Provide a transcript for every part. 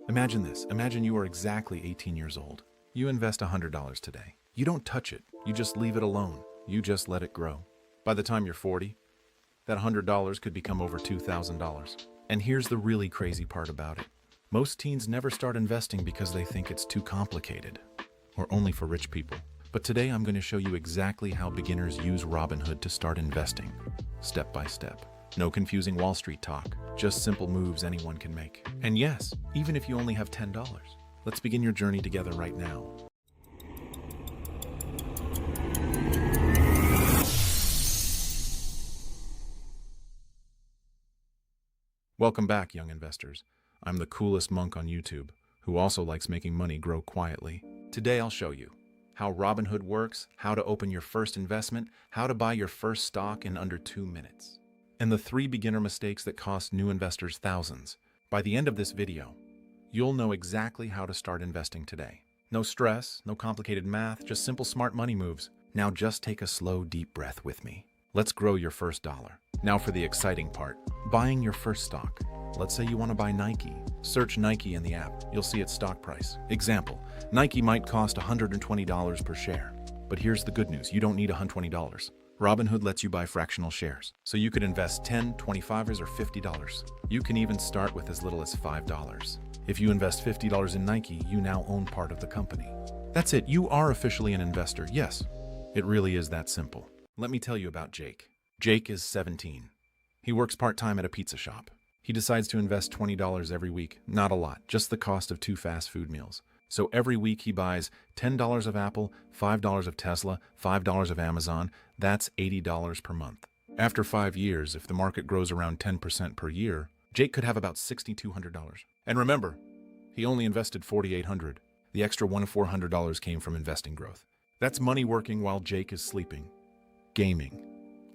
Imagine this. Imagine you are exactly 18 years old. You invest $100 today. You don't touch it. You just leave it alone. You just let it grow. By the time you're 40, that $100 could become over $2,000. And here's the really crazy part about it. Most teens never start investing because they think it's too complicated or only for rich people. But today I'm going to show you exactly how beginners use Robinhood to start investing, step by step. No confusing Wall Street talk, just simple moves anyone can make. And yes, even if you only have $10. Let's begin your journey together right now. Welcome back, young investors. I'm the coolest monk on YouTube, who also likes making money grow quietly. Today I'll show you how Robinhood works, how to open your first investment, how to buy your first stock in under 2 minutes, and the 3 beginner mistakes that cost new investors thousands. By the end of this video, you'll know exactly how to start investing today. No stress, no complicated math, just simple smart money moves. Now just take a slow, deep breath with me. Let's grow your first dollar. Now for the exciting part, buying your first stock. Let's say you want to buy Nike. Search Nike in the app. You'll see its stock price. Example, Nike might cost $120 per share. But here's the good news. You don't need $120. Robinhood lets you buy fractional shares. So you could invest $10, $25, or $50. You can even start with as little as $5. If you invest $50 in Nike, you now own part of the company. That's it. You are officially an investor. Yes, it really is that simple. Let me tell you about Jake. Jake is 17. He works part-time at a pizza shop. He decides to invest $20 every week. Not a lot, just the cost of 2 fast food meals. So every week he buys $10 of Apple, $5 of Tesla, $5 of Amazon. That's $80 per month. After 5 years, if the market grows around 10% per year, Jake could have about $6,200. And remember, he only invested $4,800. The extra $400 came from investing growth. That's money working while Jake is sleeping, gaming,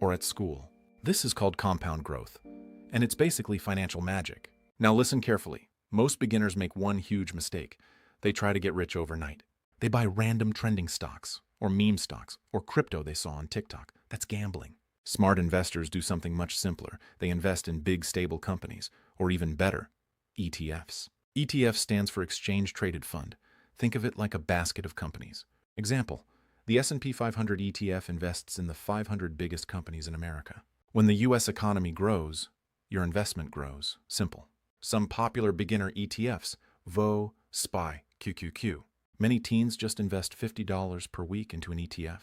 or at school. This is called compound growth, and it's basically financial magic. Now listen carefully. Most beginners make one huge mistake. They try to get rich overnight. They buy random trending stocks, or meme stocks, or crypto they saw on TikTok. That's gambling. Smart investors do something much simpler. They invest in big, stable companies, or even better, ETFs. ETF stands for Exchange Traded Fund. Think of it like a basket of companies. Example, the S&P 500 ETF invests in the 500 biggest companies in America. When the US economy grows, your investment grows. Simple. Some popular beginner ETFs, VO, SPY, QQQ. Many teens just invest $50 per week into an ETF.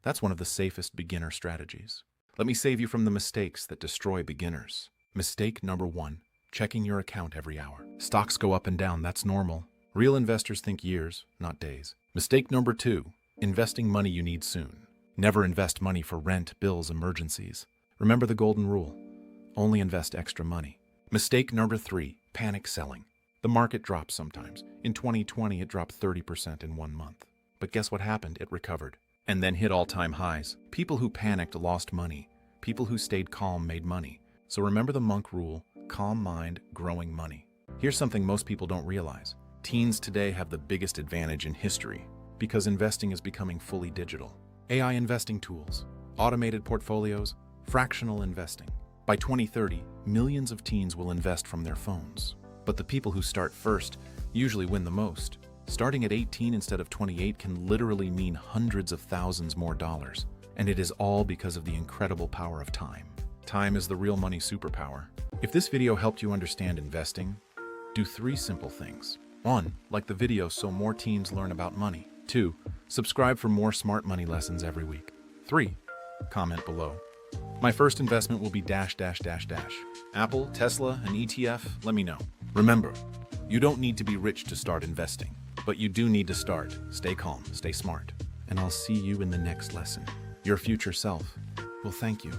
That's one of the safest beginner strategies. Let me save you from the mistakes that destroy beginners. Mistake number 1, checking your account every hour. Stocks go up and down, that's normal. Real investors think years, not days. Mistake number 2, investing money you need soon. Never invest money for rent, bills, emergencies. Remember the golden rule. Only invest extra money. Mistake number 3, panic selling. The market drops sometimes. In 2020, it dropped 30% in 1 month. But guess what happened? It recovered. And then hit all-time highs. People who panicked lost money. People who stayed calm made money. So remember the monk rule, calm mind, growing money. Here's something most people don't realize. Teens today have the biggest advantage in history because investing is becoming fully digital. AI investing tools, automated portfolios, fractional investing. By 2030, millions of teens will invest from their phones. But the people who start first usually win the most. Starting at 18 instead of 28 can literally mean hundreds of thousands more dollars. And it is all because of the incredible power of time. Time is the real money superpower. If this video helped you understand investing, do 3 simple things. 1, like the video so more teens learn about money. 2, subscribe for more smart money lessons every week. 3, comment below. My first investment will be ... Apple, Tesla, an ETF, let me know. Remember, you don't need to be rich to start investing, but you do need to start. Stay calm, stay smart, and I'll see you in the next lesson. Your future self will thank you.